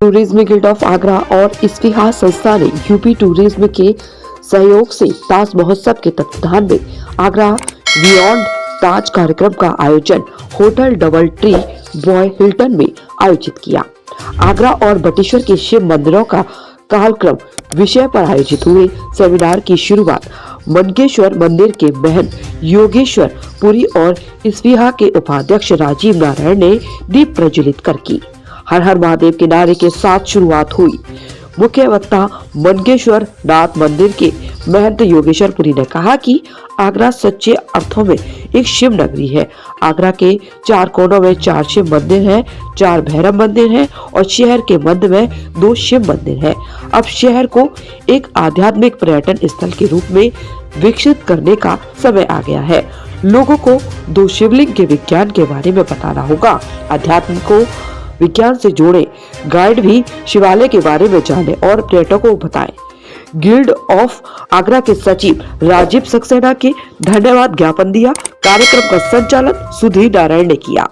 Tourism guild of Agra और इस्फिहा संस्था ने यूपी टूरिज्म के सहयोग से ताज महोत्सव के तत्वाधान में आगरा बियॉन्ड ताज कार्यक्रम का आयोजन hotel double tree boy Hilton में आयोजित किया। आगरा और बटेश्वर के शिव मंदिरों का कालक्रम विषय पर आयोजित हुए सेमिनार की शुरुआत मनकेश्वर मंदिर के महंत योगेश्वर पुरी और इस्फिहा के उपाध्यक्ष राजीव नारायण ने दीप प्रज्वलित कर की। हर हर महादेव के नारे के साथ शुरुआत हुई। मुख्य वक्ता मनकेश्वर नाथ मंदिर के महंत योगेश्वर पुरी ने कहा कि आगरा सच्चे अर्थों में एक शिव नगरी है। आगरा के 4 कोनों में 4 शिव मंदिर हैं, 4 भैरव मंदिर हैं और शहर के मध्य में 2 शिव मंदिर हैं। अब शहर को एक आध्यात्मिक पर्यटन स्थल के रूप में विकसित करने का समय आ गया है। लोगों को 2 शिवलिंग के विज्ञान के बारे में बताना होगा। अध्यात्म को विज्ञान से जोड़े, गाइड भी शिवालय के बारे में जाने और पर्यटकों को बताएं। गिल्ड ऑफ आगरा के सचिव राजीव सक्सेना के धन्यवाद ज्ञापन दिया। कार्यक्रम का संचालन सुधीर नारायण ने किया।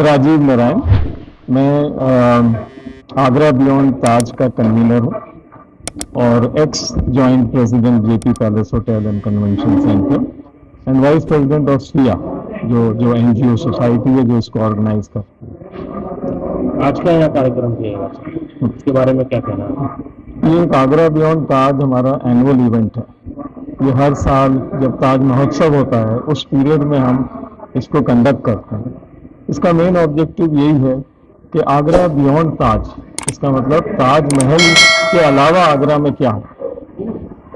राजीव नारायण, मैं आगरा बियॉन्ड ताज का कन्वीनर हूँ और x joint president JP palace hotel and convention centre and vice president of Siya, जो एनजीओ सोसाइटी है जो इसको ऑर्गेनाइज करती है। आज का यह कार्यक्रम किया इसके बारे में क्या कहना है? ये एक आगरा बियॉन्ड ताज हमारा एनुअल इवेंट है। ये हर साल जब ताज महोत्सव होता है उस पीरियड में हम इसको कंडक्ट करते हैं। इसका मेन ऑब्जेक्टिव यही है कि आगरा बियॉन्ड ताज, इसका मतलब ताजमहल के अलावा आगरा में क्या है।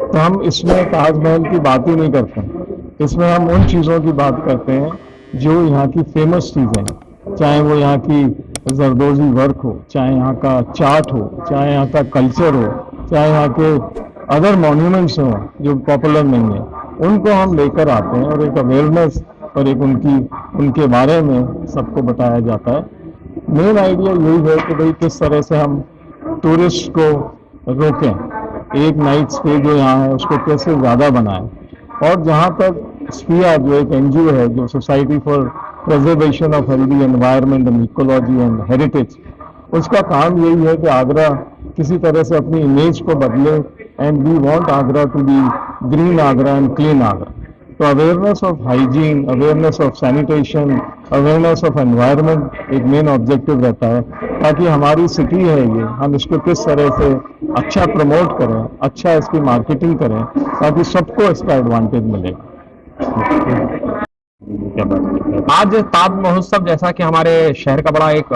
तो हम इसमें ताजमहल की बात ही नहीं करते हैं, इसमें हम उन चीज़ों की बात करते हैं जो यहाँ की फेमस चीज़ें हैं, चाहे वो यहाँ की जरदोजी वर्क हो, चाहे यहाँ का चाट हो, चाहे यहाँ का कल्चर हो, चाहे यहाँ के अदर मॉन्यूमेंट्स हों जो पॉपुलर नहीं है, उनको हम लेकर आते हैं और एक अवेयरनेस और एक उनके बारे में सबको बताया जाता है। मेन आइडिया यही है कि भाई किस तरह से हम टूरिस्ट को रोकें, एक नाइट स्टे जो यहाँ है उसको कैसे ज़्यादा बनाएं। और जहाँ तक स्फिया जो एक एनजीओ है, जो society for preservation of healthy environment and ecology and heritage, उसका काम यही है कि आगरा किसी तरह से अपनी इमेज को बदले and we want Agra to be green Agra and clean Agra. तो awareness of hygiene, awareness of sanitation, awareness of environment एक मेन ऑब्जेक्टिव रहता है, ताकि हमारी सिटी है ये, हम इसको किस तरह से अच्छा प्रमोट करें, अच्छा इसकी मार्केटिंग करें ताकि सबको इसका एडवांटेज मिले। आज ताज महोत्सव जैसा कि हमारे शहर का बड़ा एक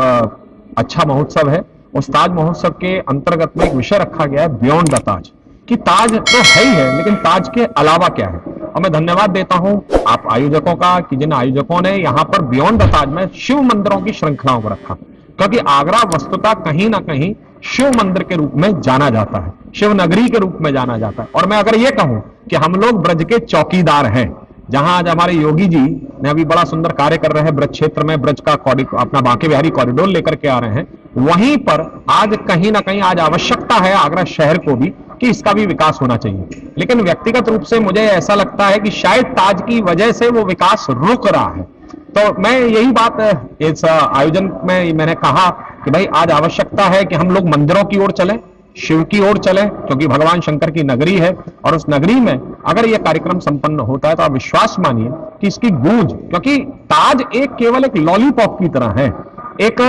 अच्छा महोत्सव है, उस ताज महोत्सव के अंतर्गत में एक विषय रखा गया है बियॉन्ड द ताज, कि ताज तो है ही है लेकिन ताज के अलावा क्या है। और मैं धन्यवाद देता हूं आप आयोजकों का कि जिन आयोजकों ने यहाँ पर बियॉन्ड द ताज में शिव मंदिरों की श्रृंखलाओं को रखा, क्योंकि आगरा वस्तुतः कहीं ना कहीं शिव मंदिर के रूप में जाना जाता है, शिव नगरी के रूप में जाना जाता है। और मैं अगर ये कहूं कि हम लोग ब्रज के चौकीदार हैं, जहां आज हमारे योगी जी ने अभी बड़ा सुंदर कार्य कर रहे हैं ब्रज क्षेत्र में, ब्रज का अपना बांके बिहारी कॉरिडोर लेकर के आ रहे हैं, वहीं पर आज कहीं ना कहीं आज आवश्यकता है आगरा शहर को भी कि इसका भी विकास होना चाहिए। लेकिन व्यक्तिगत रूप से मुझे ऐसा लगता है कि शायद ताज की वजह से वो विकास रुक रहा है। तो मैं यही बात इस आयोजन में मैंने कहा कि भाई आज आवश्यकता है कि हम लोग मंदिरों की ओर चलें, शिव की ओर चलें, क्योंकि भगवान शंकर की नगरी है और उस नगरी में अगर यह कार्यक्रम संपन्न होता है तो आप विश्वास मानिए कि इसकी गूंज, क्योंकि ताज एक केवल एक लॉलीपॉप की तरह है, एक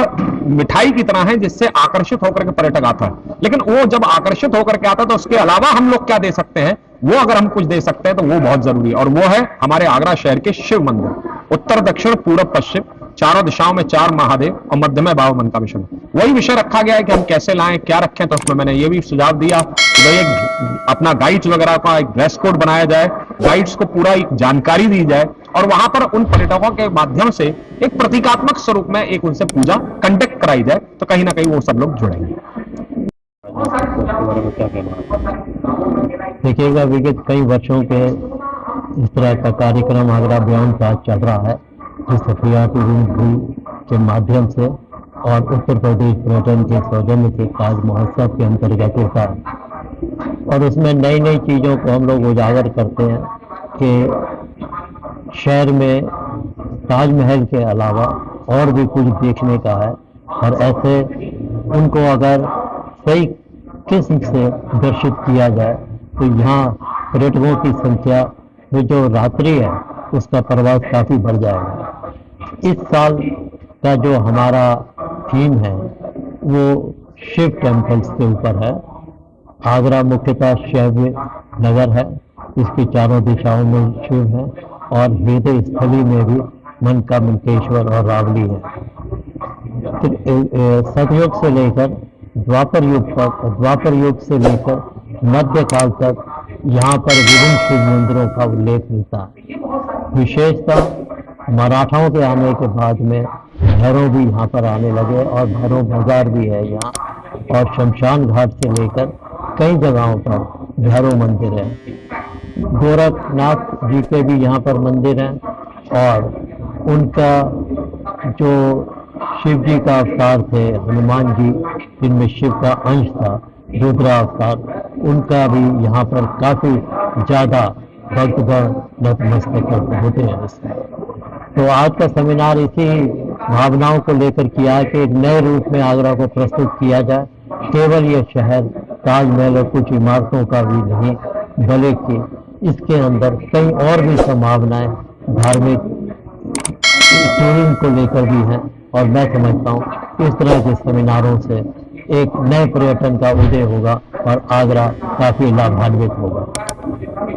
मिठाई की तरह है जिससे आकर्षित होकर के पर्यटक आता है। लेकिन वो जब आकर्षित होकर के आता है तो उसके अलावा हम लोग क्या दे सकते हैं, वो अगर हम कुछ दे सकते हैं तो वो बहुत जरूरी है, और वो है हमारे आगरा शहर के शिव मंदिर। उत्तर दक्षिण पूर्व पश्चिम चारों दिशाओं में 4 महादेव और मध्य में 52 मन का विषय, वही विषय रखा गया है कि हम कैसे लाएं, क्या रखें। तो उसमें मैंने ये भी सुझाव दिया कि भाई एक अपना गाइड्स वगैरह का एक ड्रेस कोड बनाया जाए, गाइड्स को पूरा एक जानकारी दी जाए और वहां पर उन पर्यटकों के माध्यम से एक प्रतीकात्मक स्वरूप में एक उनसे पूजा कंडक्ट कराई जाए, तो कहीं ना कहीं वो सब लोग जुड़ेंगे। देखिएगा विगत कई वर्षों के इस तरह का कार्यक्रम आगरा बियॉन्ड ताज चल रहा है, जिस सफिया टूरिज्म के माध्यम से और उत्तर प्रदेश पर्यटन के सौजन्य से ताज महोत्सव के अंतर्गत होता है। और इसमें नई नई चीज़ों को हम लोग उजागर करते हैं कि शहर में ताजमहल के अलावा और भी कुछ देखने का है। और ऐसे उनको अगर सही किस्म से दर्शित किया जाए तो यहाँ पर्यटकों की संख्या में जो रात्रि है उसका प्रवास काफ़ी बढ़ जाएगा। इस साल का जो हमारा थीम है वो शिव टेम्पल्स के ऊपर है। आगरा मुख्यतः शैव नगर है, इसकी चारों दिशाओं में शिव है और हृदय स्थली में भी मनकामंतेश्वर और रावली है। सतयुग से लेकर द्वापर युग तक और द्वापर युग से लेकर मध्यकाल तक यहाँ पर विभिन्न शिव मंदिरों का उल्लेख मिलता है। विशेषतः मराठाओं के आने के बाद में भैरव भी यहाँ पर आने लगे और भैरव बाजार भी है यहाँ, और शमशान घाट से लेकर कई जगहों पर भैरव मंदिर है। गोरखनाथ जी के भी यहाँ पर मंदिर हैं और उनका जो शिव जी का अवतार थे हनुमान जी, जिनमें शिव का अंश था, रुद्रा अवतार, उनका भी यहाँ पर काफ़ी ज़्यादा भक्तगण नतमस्तक होते हैं इसमें। तो आज का सेमिनार इसी भावनाओं को लेकर किया है कि एक नए रूप में आगरा को प्रस्तुत किया जाए। केवल ये शहर ताजमहल और कुछ इमारतों का भी नहीं, बल्कि इसके अंदर कई और भी संभावनाएं धार्मिक टूरिज्म को लेकर भी हैं, और मैं समझता हूँ इस तरह के सेमिनारों से एक नए पर्यटन का उदय होगा और आगरा काफ़ी लाभान्वित होगा।